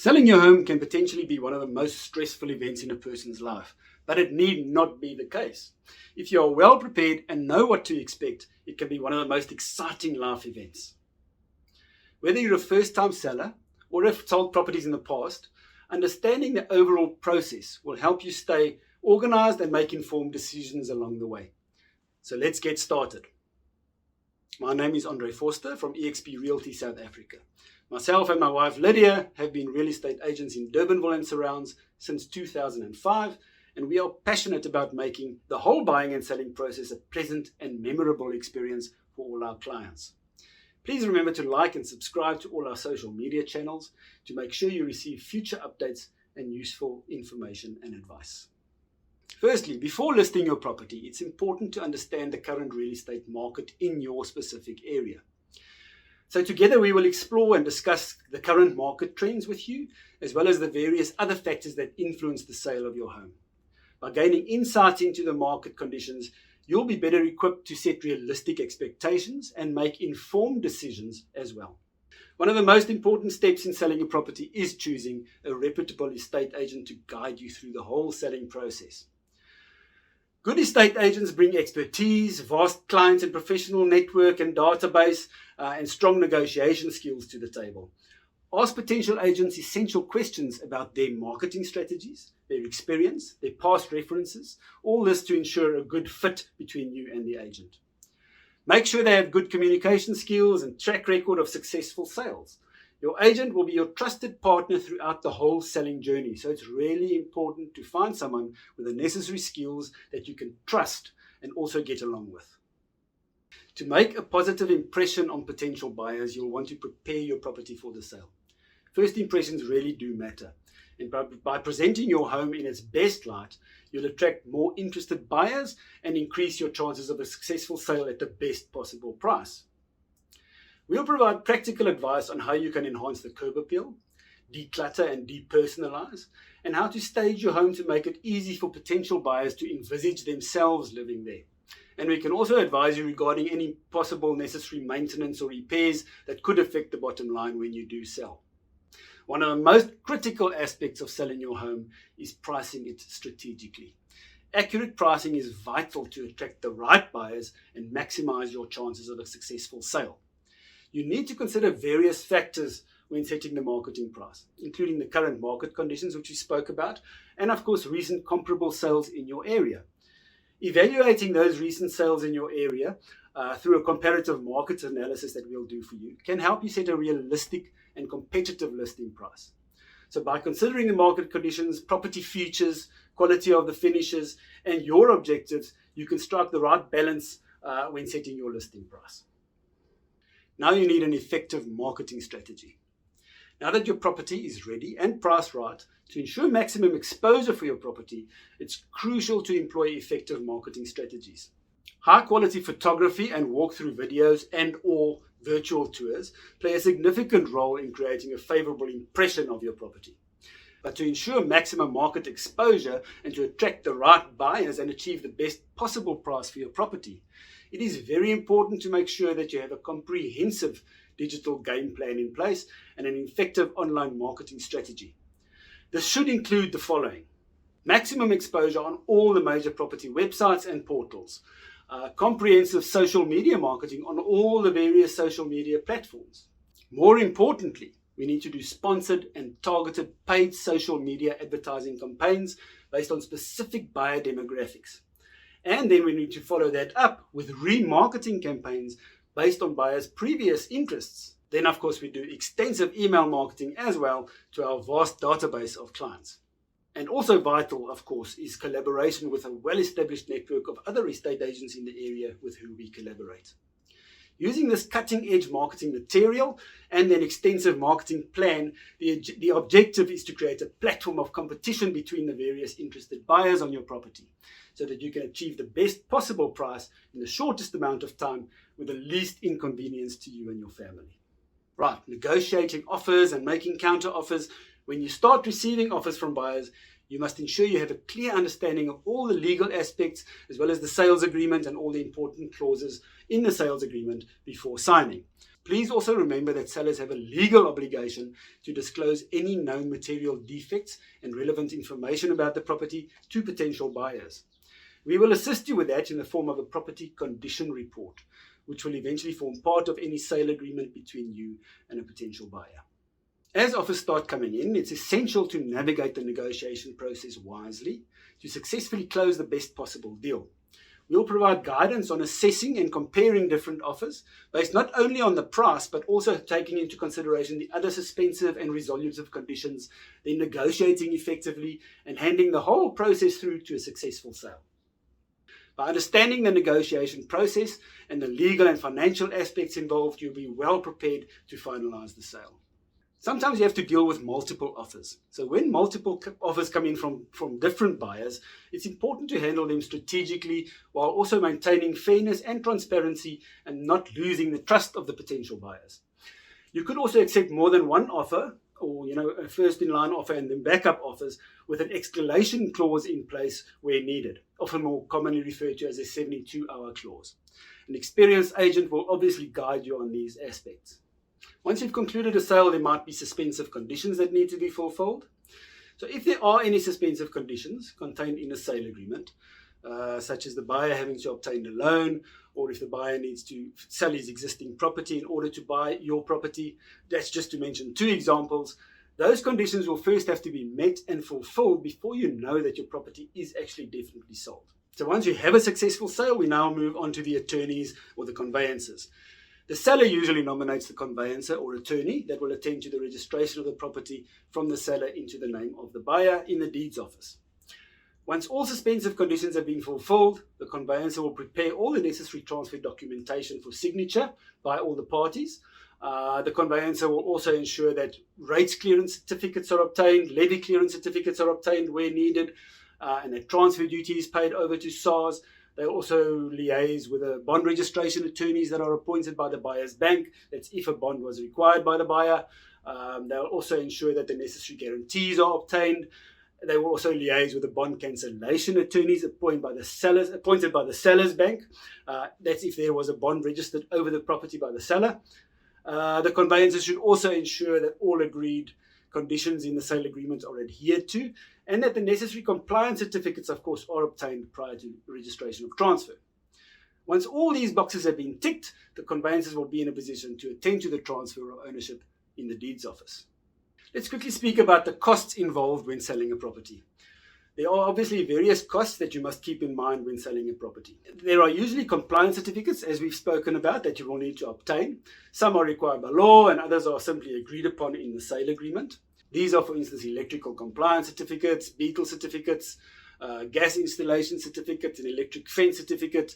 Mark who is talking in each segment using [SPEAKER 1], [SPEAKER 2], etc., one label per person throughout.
[SPEAKER 1] Selling your home can potentially be one of the most stressful events in a person's life, but it need not be the case. If you are well prepared and know what to expect, it can be one of the most exciting life events. Whether you're a first-time seller or have sold properties in the past, understanding the overall process will help you stay organized and make informed decisions along the way. So let's get started. My name is Andre Forster from eXp Realty South Africa. Myself and my wife Lydia have been real estate agents in Durbanville and surrounds since 2005, and we are passionate about making the whole buying and selling process a pleasant and memorable experience for all our clients. Please remember to like and subscribe to all our social media channels to make sure you receive future updates and useful information and advice. Firstly, before listing your property, it's important to understand the current real estate market in your specific area. So together we will explore and discuss the current market trends with you, as well as the various other factors that influence the sale of your home. By gaining insight into the market conditions, you'll be better equipped to set realistic expectations and make informed decisions as well. One of the most important steps in selling a property is choosing a reputable estate agent to guide you through the whole selling process. Good estate agents bring expertise, vast client and professional network and database, and strong negotiation skills to the table. Ask potential agents essential questions about their marketing strategies, their experience, their past references, all this to ensure a good fit between you and the agent. Make sure they have good communication skills and track record of successful sales. Your agent will be your trusted partner throughout the whole selling journey, so it's really important to find someone with the necessary skills that you can trust and also get along with. To make a positive impression on potential buyers, you'll want to prepare your property for the sale. First impressions really do matter, and by presenting your home in its best light, you'll attract more interested buyers and increase your chances of a successful sale at the best possible price. We'll provide practical advice on how you can enhance the curb appeal, declutter and depersonalize, and how to stage your home to make it easy for potential buyers to envisage themselves living there. And we can also advise you regarding any possible necessary maintenance or repairs that could affect the bottom line when you do sell. One of the most critical aspects of selling your home is pricing it strategically. Accurate pricing is vital to attract the right buyers and maximize your chances of a successful sale. You need to consider various factors when setting the marketing price, including the current market conditions, which we spoke about, and of course, recent comparable sales in your area. Evaluating those recent sales in your area through a comparative market analysis that we'll do for you can help you set a realistic and competitive listing price. So by considering the market conditions, property features, quality of the finishes, and your objectives, you can strike the right balance when setting your listing price. Now you need an effective marketing strategy. Now that your property is ready and priced right, to ensure maximum exposure for your property, it's crucial to employ effective marketing strategies. High quality photography and walkthrough videos and or virtual tours play a significant role in creating a favorable impression of your property. But to ensure maximum market exposure and to attract the right buyers and achieve the best possible price for your property, it is very important to make sure that you have a comprehensive digital game plan in place and an effective online marketing strategy. This should include the following: maximum exposure on all the major property websites and portals, comprehensive social media marketing on all the various social media platforms. More importantly, we need to do sponsored and targeted paid social media advertising campaigns based on specific buyer demographics. And then we need to follow that up with remarketing campaigns based on buyers' previous interests. Then, of course, we do extensive email marketing as well to our vast database of clients. And also vital, of course, is collaboration with a well-established network of other estate agents in the area with whom we collaborate. Using this cutting-edge marketing material and an extensive marketing plan, the objective is to create a platform of competition between the various interested buyers on your property so that you can achieve the best possible price in the shortest amount of time with the least inconvenience to you and your family. Right, negotiating offers and making counter offers. When you start receiving offers from buyers, you must ensure you have a clear understanding of all the legal aspects as well as the sales agreement and all the important clauses in the sales agreement before signing. Please also remember that sellers have a legal obligation to disclose any known material defects and relevant information about the property to potential buyers. We will assist you with that in the form of a property condition report, which will eventually form part of any sale agreement between you and a potential buyer. As offers start coming in, it's essential to navigate the negotiation process wisely to successfully close the best possible deal. We'll provide guidance on assessing and comparing different offers based not only on the price, but also taking into consideration the other suspensive and resolutive conditions, then negotiating effectively and handing the whole process through to a successful sale. By understanding the negotiation process and the legal and financial aspects involved, you'll be well prepared to finalize the sale. Sometimes you have to deal with multiple offers. So when multiple offers come in from different buyers, it's important to handle them strategically while also maintaining fairness and transparency and not losing the trust of the potential buyers. You could also accept more than one offer, or a first in line offer and then backup offers with an escalation clause in place where needed, often more commonly referred to as a 72-hour clause. An experienced agent will obviously guide you on these aspects. Once you've concluded a sale, there might be suspensive conditions that need to be fulfilled. So if there are any suspensive conditions contained in a sale agreement, such as the buyer having to obtain a loan, or if the buyer needs to sell his existing property in order to buy your property, that's just to mention two examples. Those conditions will first have to be met and fulfilled before you know that your property is actually definitely sold. So once you have a successful sale, we now move on to the attorneys or the conveyancers. The seller usually nominates the conveyancer or attorney that will attend to the registration of the property from the seller into the name of the buyer in the deeds office. Once all suspensive conditions have been fulfilled, the conveyancer will prepare all the necessary transfer documentation for signature by all the parties. The conveyancer will also ensure that rates clearance certificates are obtained, levy clearance certificates are obtained where needed, and that transfer duty is paid over to SARS. They also liaise with the bond registration attorneys that are appointed by the buyer's bank. That's if a bond was required by the buyer. They'll also ensure that the necessary guarantees are obtained. They will also liaise with the bond cancellation attorneys appointed by the seller's bank. That's if there was a bond registered over the property by the seller. The conveyancer should also ensure that all agreed conditions in the sale agreement are adhered to, and that the necessary compliance certificates, of course, are obtained prior to registration of transfer. Once all these boxes have been ticked, the conveyancers will be in a position to attend to the transfer of ownership in the deeds office. Let's quickly speak about the costs involved when selling a property. There are obviously various costs that you must keep in mind when selling a property. There are usually compliance certificates, as we've spoken about, that you will need to obtain. Some are required by law and others are simply agreed upon in the sale agreement. These are, for instance, electrical compliance certificates, beetle certificates, gas installation certificate, an electric fence certificate,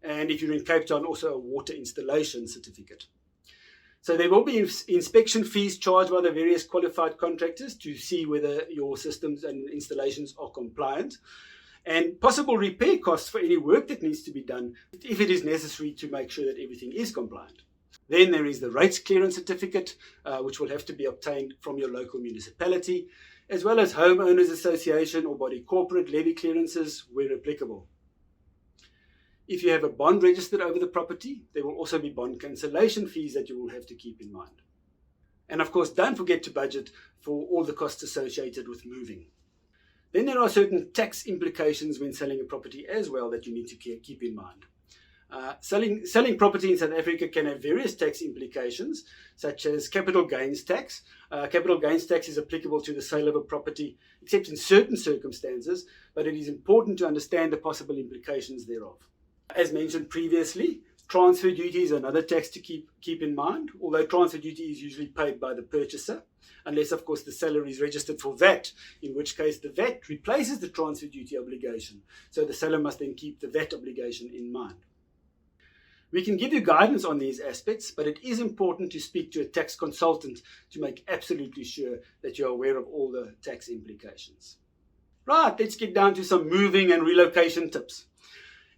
[SPEAKER 1] and if you're in Cape Town, also a water installation certificate. So there will be inspection fees charged by the various qualified contractors to see whether your systems and installations are compliant, and possible repair costs for any work that needs to be done if it is necessary to make sure that everything is compliant. Then there is the rates clearance certificate, which will have to be obtained from your local municipality, as well as homeowners association or body corporate levy clearances where applicable. If you have a bond registered over the property, there will also be bond cancellation fees that you will have to keep in mind. And of course, don't forget to budget for all the costs associated with moving. Then there are certain tax implications when selling a property as well that you need to keep in mind. Selling property in South Africa can have various tax implications, such as capital gains tax. Capital gains tax is applicable to the sale of a property, except in certain circumstances, but it is important to understand the possible implications thereof. As mentioned previously, transfer duty is another tax to keep in mind, although transfer duty is usually paid by the purchaser, unless, of course, the seller is registered for VAT, in which case the VAT replaces the transfer duty obligation, so the seller must then keep the VAT obligation in mind. We can give you guidance on these aspects, but it is important to speak to a tax consultant to make absolutely sure that you're aware of all the tax implications. Right, let's get down to some moving and relocation tips.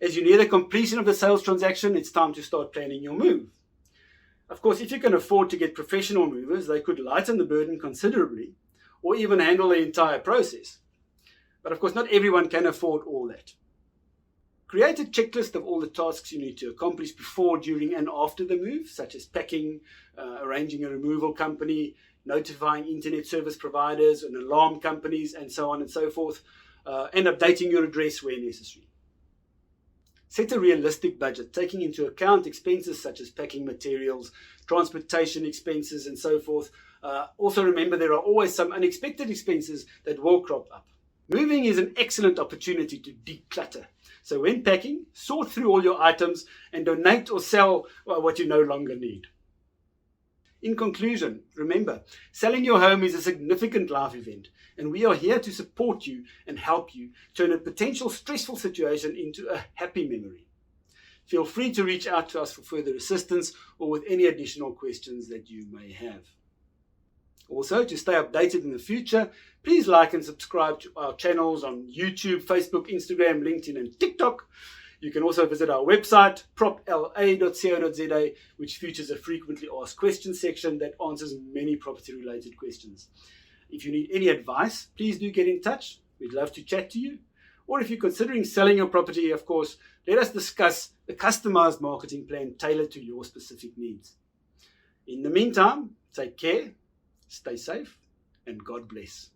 [SPEAKER 1] As you near the completion of the sales transaction, it's time to start planning your move. Of course, if you can afford to get professional movers, they could lighten the burden considerably or even handle the entire process. But of course, not everyone can afford all that. Create a checklist of all the tasks you need to accomplish before, during, and after the move, such as packing, arranging a removal company, notifying internet service providers and alarm companies, and so on and so forth, and updating your address where necessary. Set a realistic budget, taking into account expenses such as packing materials, transportation expenses, and so forth. Also remember, there are always some unexpected expenses that will crop up. Moving is an excellent opportunity to declutter. So when packing, sort through all your items and donate or sell what you no longer need. In conclusion, remember, selling your home is a significant life event, and we are here to support you and help you turn a potential stressful situation into a happy memory. Feel free to reach out to us for further assistance or with any additional questions that you may have. Also, to stay updated in the future, please like and subscribe to our channels on YouTube, Facebook, Instagram, LinkedIn, and TikTok. You can also visit our website, propla.co.za, which features a frequently asked questions section that answers many property-related questions. If you need any advice, please do get in touch. We'd love to chat to you. Or if you're considering selling your property, of course, let us discuss a customized marketing plan tailored to your specific needs. In the meantime, take care, stay safe, and God bless.